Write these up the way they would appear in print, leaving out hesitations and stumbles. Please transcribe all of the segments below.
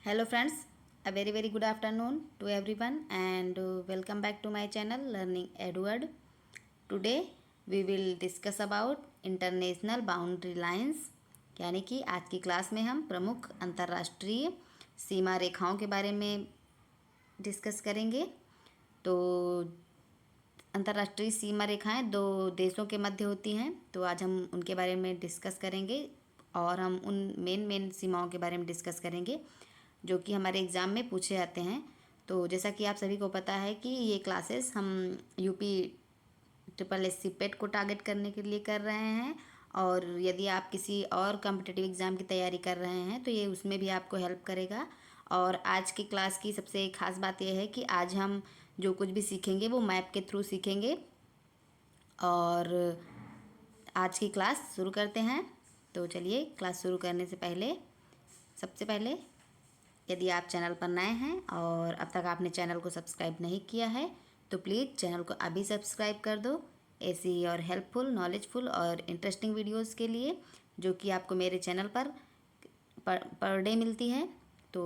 Hello friends, a very good afternoon to everyone and welcome back to my channel Learning Edward. Today we will discuss about international boundary lines यानी कि आज की class में हम प्रमुख अंतर्राष्ट्रीय सीमा रेखाओं के बारे में डिस्कस करेंगे। तो अंतर्राष्ट्रीय सीमा रेखाएं दो देशों के मध्य होती हैं, तो आज हम उनके बारे में डिस्कस करेंगे और हम उन मेन सीमाओं के बारे में डिस्कस करेंगे जो कि हमारे एग्ज़ाम में पूछे जाते हैं। तो जैसा कि आप सभी को पता है कि ये क्लासेस हम यूपी ट्रिपल एस सी पेट को टारगेट करने के लिए कर रहे हैं, और यदि आप किसी और कॉम्पिटिटिव एग्ज़ाम की तैयारी कर रहे हैं तो ये उसमें भी आपको हेल्प करेगा। और आज की क्लास की सबसे खास बात यह है कि आज हम जो कुछ भी सीखेंगे वो मैप के थ्रू सीखेंगे। और आज की क्लास शुरू करते हैं। तो चलिए, क्लास शुरू करने से पहले सबसे पहले यदि आप चैनल पर नए हैं और अब तक आपने चैनल को सब्सक्राइब नहीं किया है तो प्लीज़ चैनल को अभी सब्सक्राइब कर दो, ऐसी और हेल्पफुल, नॉलेजफुल और इंटरेस्टिंग वीडियोस के लिए जो कि आपको मेरे चैनल पर डे मिलती है। तो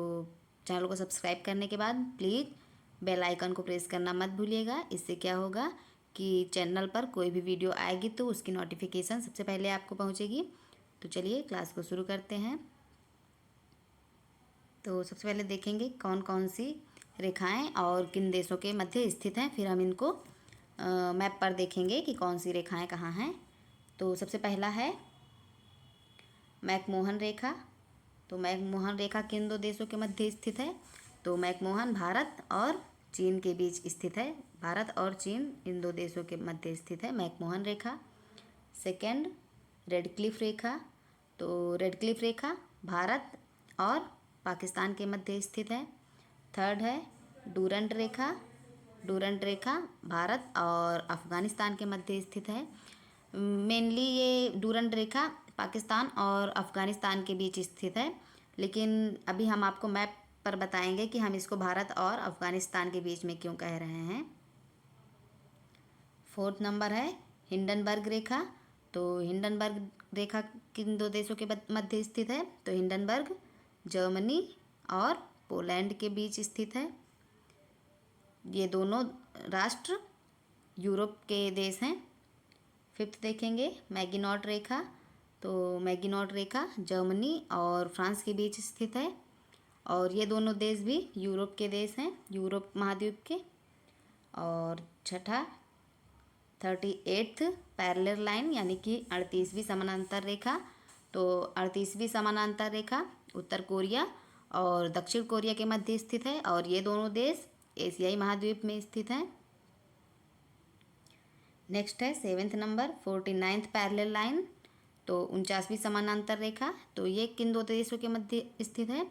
चैनल को सब्सक्राइब करने के बाद प्लीज़ बेल आइकन को प्रेस करना मत भूलिएगा। इससे क्या होगा कि चैनल पर कोई भी वीडियो आएगी तो उसकी नोटिफिकेशन सबसे पहले आपको पहुँचेगी। तो चलिए क्लास को शुरू करते हैं। तो सबसे पहले देखेंगे कौन कौन सी रेखाएं और किन देशों के मध्य स्थित हैं, फिर हम इनको मैप पर देखेंगे कि कौन सी रेखाएं कहाँ हैं। तो सबसे पहला है मैकमोहन रेखा। तो मैकमोहन रेखा किन दो देशों के मध्य स्थित है? तो मैकमोहन भारत और चीन के बीच स्थित है। भारत और चीन इन दो देशों के मध्य स्थित है मैकमोहन रेखा। सेकेंड, रेड क्लिफ रेखा। तो रेड क्लिफ रेखा भारत और पाकिस्तान के मध्य स्थित है। थर्ड है डूरंड रेखा। डूरंड रेखा भारत और अफ़गानिस्तान के मध्य स्थित है। मेनली ये डूरंड रेखा पाकिस्तान और अफ़गानिस्तान के बीच स्थित है, लेकिन अभी हम आपको मैप पर बताएंगे कि हम इसको भारत और अफ़गानिस्तान के बीच में क्यों कह रहे हैं। फोर्थ नंबर है हिंडनबर्ग रेखा। तो हिंडनबर्ग रेखा किन दो देशों के मध्य स्थित है? तो हिंडनबर्ग जर्मनी और पोलैंड के बीच स्थित है। ये दोनों राष्ट्र यूरोप के देश हैं। फिफ्थ देखेंगे मैगिनॉट रेखा। तो मैगिनॉट रेखा जर्मनी और फ्रांस के बीच स्थित है, और ये दोनों देश भी यूरोप के देश हैं, यूरोप महाद्वीप के। और छठा 38th पैरेलल लाइन यानी कि 38वीं समानांतर रेखा। तो 38वीं समानांतर रेखा उत्तर कोरिया और दक्षिण कोरिया के मध्य स्थित है, और ये दोनों देश एशियाई महाद्वीप में स्थित हैं। नेक्स्ट है seventh number 49th parallel line. तो 49वीं समानांतर रेखा। तो ये किन दो देशों के मध्य स्थित है?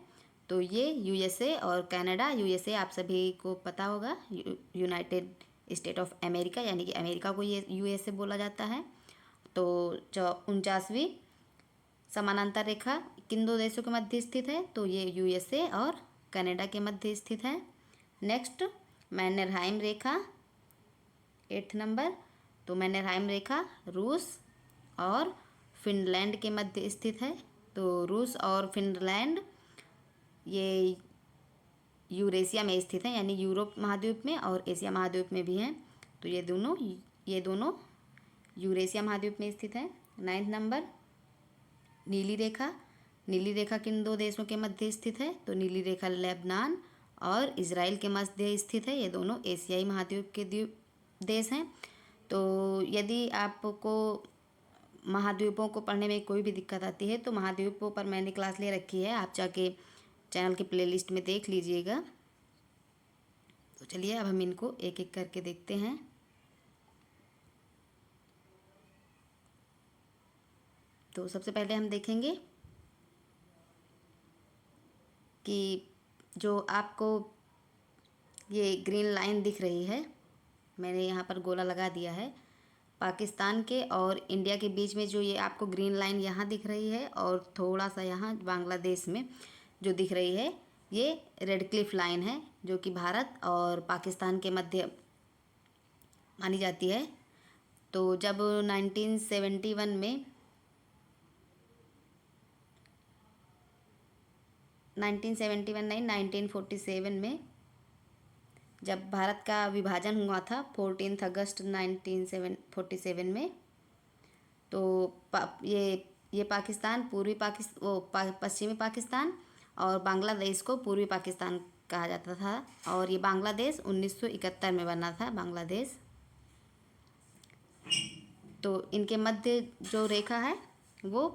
तो ये यूएसए और कनाडा। यूएसए आप सभी को पता होगा, यूनाइटेड स्टेट ऑफ अमेरिका, यानी कि अमेरिका को ये यूएसए बोला जाता है। तो 49वीं समानांतर रेखा किन दो देशों के मध्य स्थित है? तो ये यूएसए और कनाडा के मध्य स्थित है। नेक्स्ट मैनरहाइम रेखा 8th नंबर। तो मैनरहाइम रेखा रूस और फिनलैंड के मध्य स्थित है। तो रूस और फिनलैंड ये यूरेशिया में स्थित हैं, यानी यूरोप महाद्वीप में और एशिया महाद्वीप में भी हैं। तो ये दोनों यूरेशिया महाद्वीप में स्थित हैं। 9th नंबर नीली रेखा। नीली रेखा किन दो देशों के मध्य स्थित है? तो नीली रेखा लेबनान और इजराइल के मध्य स्थित है। ये दोनों एशियाई महाद्वीप के देश हैं। तो यदि आपको महाद्वीपों को पढ़ने में कोई भी दिक्कत आती है तो महाद्वीपों पर मैंने क्लास ले रखी है, आप जाके चैनल के प्लेलिस्ट में देख लीजिएगा। तो चलिए अब हम इनको एक एक करके देखते हैं। तो सबसे पहले हम देखेंगे कि जो आपको ये ग्रीन लाइन दिख रही है, मैंने यहाँ पर गोला लगा दिया है, पाकिस्तान के और इंडिया के बीच में जो ये आपको ग्रीन लाइन यहाँ दिख रही है, और थोड़ा सा यहाँ बांग्लादेश में जो दिख रही है, ये रेड क्लिफ लाइन है जो कि भारत और पाकिस्तान के मध्य मानी जाती है। तो जब 1971 में 1971 नहीं 1947 में जब भारत का विभाजन हुआ था 14 अगस्त 1947 में, तो ये पाकिस्तान पश्चिमी पाकिस्तान और बांग्लादेश को पूर्वी पाकिस्तान कहा जाता था। और ये बांग्लादेश 1971 में बना था बांग्लादेश। तो इनके मध्य जो रेखा है वो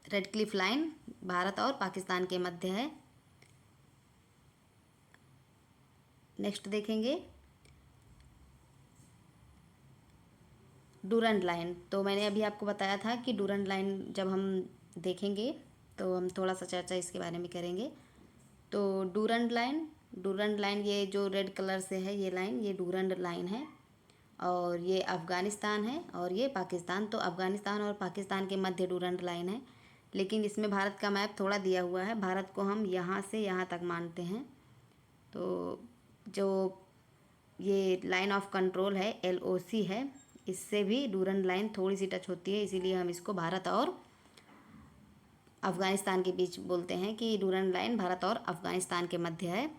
रेड क्लिफ लाइन भारत और पाकिस्तान के मध्य है। नेक्स्ट देखेंगे डूरंड लाइन। तो मैंने अभी आपको बताया था कि डूरंड लाइन जब हम देखेंगे तो हम थोड़ा सा चर्चा इसके बारे में करेंगे। तो डूरंड लाइन ये जो रेड कलर से है ये लाइन, ये डूरंड लाइन है और ये अफ़गानिस्तान है और ये पाकिस्तान। तो अफ़गानिस्तान और पाकिस्तान के मध्य डूरंड लाइन है, लेकिन इसमें भारत का मैप थोड़ा दिया हुआ है। भारत को हम यहाँ से यहाँ तक मानते हैं। तो जो ये लाइन ऑफ कंट्रोल है LOC है, इससे भी डूरंड लाइन थोड़ी सी टच होती है, इसीलिए हम इसको भारत और अफ़गानिस्तान के बीच बोलते हैं कि डूरंड लाइन भारत और अफ़गानिस्तान के मध्य है।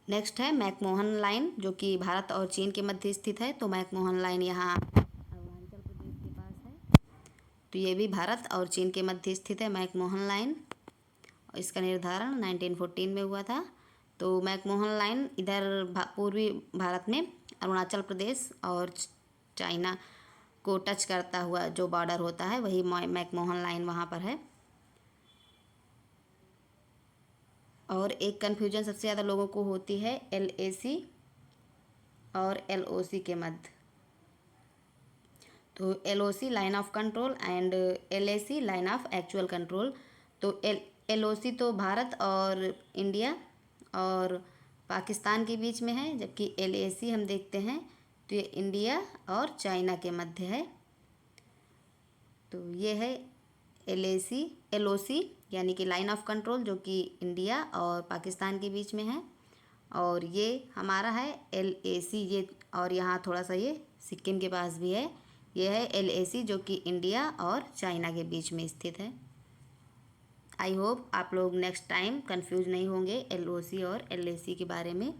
नेक्स्ट है मैकमोहन लाइन, जो कि भारत और चीन के मध्य स्थित है। तो मैकमोहन लाइन यहाँ अरुणाचल प्रदेश के पास है। तो ये भी भारत और चीन के मध्य स्थित है मैकमोहन लाइन। इसका निर्धारण 1914 में हुआ था। तो मैकमोहन लाइन इधर पूर्वी भारत में अरुणाचल प्रदेश और चाइना को टच करता हुआ जो बॉर्डर होता है वही मैकमोहन लाइन वहाँ पर है। और एक कन्फ्यूजन सबसे ज़्यादा लोगों को होती है LAC और LOC के मध्य। तो LOC line of control and LAC line of actual control. तो LOC तो भारत और इंडिया और पाकिस्तान के बीच में है, जबकि LAC हम देखते हैं तो ये इंडिया और चाइना के मध्य है। तो ये है LOC यानी कि लाइन ऑफ कंट्रोल, जो कि इंडिया और पाकिस्तान के बीच में है। और ये हमारा है LAC, ये और यहाँ थोड़ा सा ये सिक्किम के पास भी है। ये है LAC जो कि इंडिया और चाइना के बीच में स्थित है। आई होप आप लोग नेक्स्ट टाइम कंफ्यूज नहीं होंगे LOC और LAC के बारे में।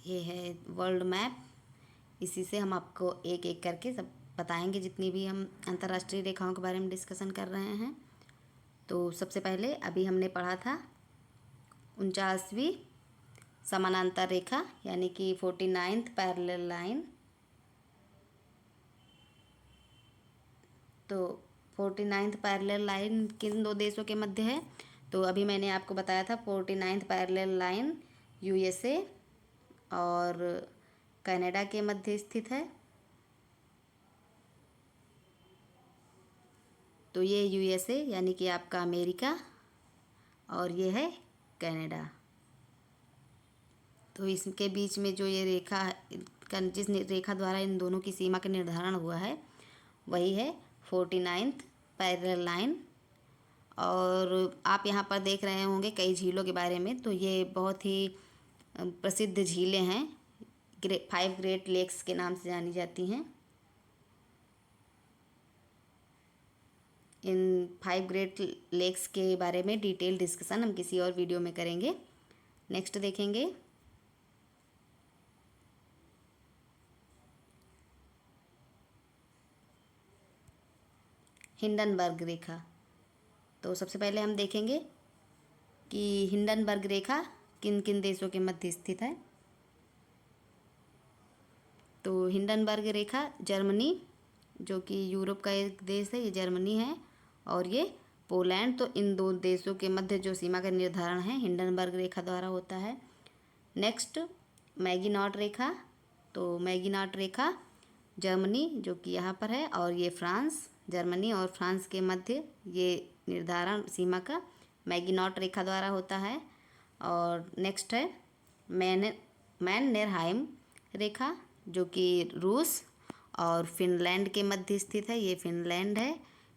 ये है वर्ल्ड मैप, इसी से हम आपको एक एक करके सब बताएंगे जितनी भी हम अंतर्राष्ट्रीय रेखाओं के बारे में डिस्कशन कर रहे हैं। तो सबसे पहले अभी हमने पढ़ा था 49वीं समानांतर रेखा यानी कि 49th पैरेलल लाइन। तो 49th पैरेलल लाइन किन दो देशों के मध्य है? तो अभी मैंने आपको बताया था 49th पैरेलल लाइन USA और कनाडा के मध्य स्थित है। तो ये USA यानी कि आपका अमेरिका और ये है कनाडा। तो इसके बीच में जो ये रेखा जिस रेखा द्वारा इन दोनों की सीमा का निर्धारण हुआ है वही है 49th पैरेलल लाइन। और आप यहाँ पर देख रहे होंगे कई झीलों के बारे में। तो ये बहुत ही प्रसिद्ध झीलें हैं, 5 ग्रेट लेक्स के नाम से जानी जाती हैं। इन 5 ग्रेट लेक्स के बारे में डिटेल डिस्कशन हम किसी और वीडियो में करेंगे। नेक्स्ट देखेंगे हिंडनबर्ग रेखा। तो सबसे पहले हम देखेंगे कि हिंडनबर्ग रेखा किन किन देशों के मध्य स्थित है। तो हिंडनबर्ग रेखा जर्मनी, जो कि यूरोप का एक देश है, ये जर्मनी है, और ये पोलैंड। तो इन दो देशों के मध्य जो सीमा का निर्धारण है हिंडनबर्ग रेखा द्वारा होता है। नेक्स्ट मैगिनॉट रेखा। तो मैगिनॉट रेखा जर्मनी, जो कि यहाँ पर है, और ये फ्रांस, जर्मनी और फ्रांस के मध्य ये निर्धारण सीमा का मैगिनॉट रेखा द्वारा होता है। और नेक्स्ट है मैननेरहाइम रेखा, जो कि रूस और फिनलैंड के मध्य स्थित है। ये फिनलैंड है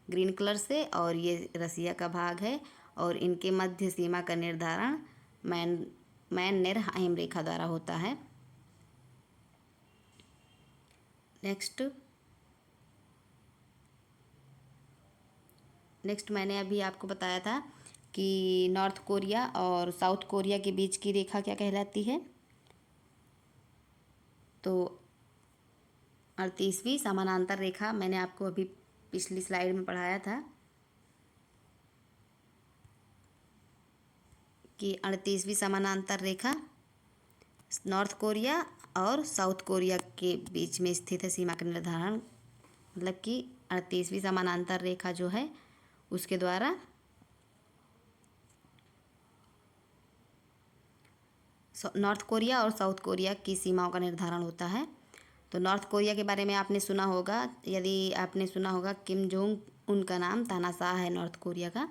ग्रीन कलर से, और ये रसिया का भाग है, और इनके मध्य सीमा का निर्धारण मैननेरहाइम रेखा द्वारा होता है। नेक्स्ट नेक्स्ट मैंने अभी आपको बताया था कि नॉर्थ कोरिया और साउथ कोरिया के बीच की रेखा क्या कहलाती है। तो 38वीं समानांतर रेखा मैंने आपको अभी पिछली स्लाइड में पढ़ाया था कि 38वीं समानांतर रेखा नॉर्थ कोरिया और साउथ कोरिया के बीच में स्थित है। सीमा का निर्धारण मतलब कि 38वीं समानांतर रेखा जो है उसके द्वारा नॉर्थ कोरिया और साउथ कोरिया की सीमाओं का निर्धारण होता है। तो नॉर्थ कोरिया के बारे में आपने सुना होगा, यदि आपने सुना होगा किम जोंग उनका नाम तानाशाह है नॉर्थ कोरिया का।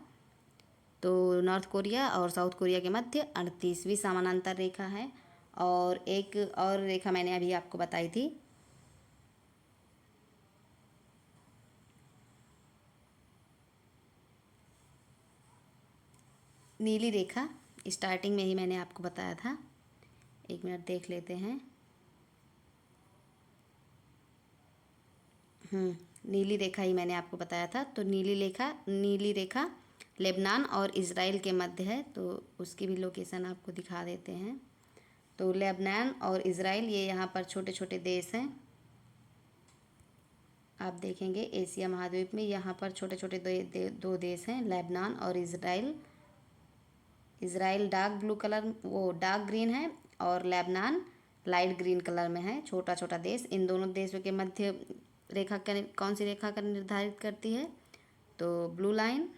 तो नॉर्थ कोरिया और साउथ कोरिया के मध्य 38वीं समानांतर रेखा है। और एक और रेखा मैंने अभी आपको बताई थी, नीली रेखा। स्टार्टिंग में ही मैंने आपको बताया था, एक मिनट देख लेते हैं। नीली रेखा ही मैंने आपको बताया था। तो नीली रेखा लेबनान और इज़राइल के मध्य है। तो उसकी भी लोकेशन आपको दिखा देते हैं। तो लेबनान और इज़राइल ये यहाँ पर छोटे छोटे देश हैं। आप देखेंगे एशिया महाद्वीप में यहाँ पर छोटे छोटे दो देश हैं, लेबनान और Israel. Israel dark blue colour, वो डार्क ग्रीन है, और लेबनान लाइट ग्रीन कलर में है। छोटा छोटा देश। इन दोनों देशों के मध्य रेखा कौन सी रेखा का निर्धारित करती है? तो ब्लू लाइन।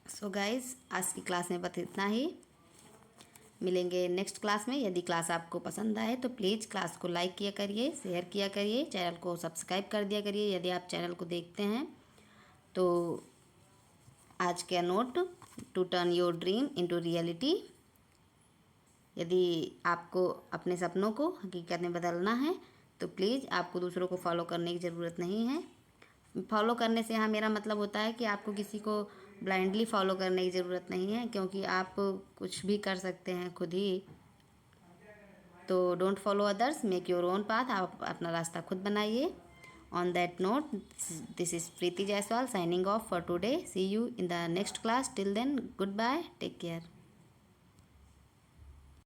सो गाइस, आज की क्लास में बस इतना ही। मिलेंगे नेक्स्ट क्लास में। यदि क्लास आपको पसंद आए तो प्लीज़ क्लास को लाइक किया करिए, शेयर किया करिए, चैनल को सब्सक्राइब कर दिया करिए यदि आप चैनल को देखते हैं। तो आज का note, to turn your dream into reality. यदि आपको अपने सपनों को हकीकत में बदलना है तो प्लीज़ आपको दूसरों को फॉलो करने की ज़रूरत नहीं है। फॉलो करने से यहाँ मेरा मतलब होता है कि आपको किसी को ब्लाइंडली फॉलो करने की ज़रूरत नहीं है, क्योंकि आप कुछ भी कर सकते हैं खुद ही। तो don't follow others, make your own path. आप अपना रास्ता खुद बनाइए। On that note, this is Preeti Jaiswal signing off for today. See you in the next class. Till then, goodbye, take care.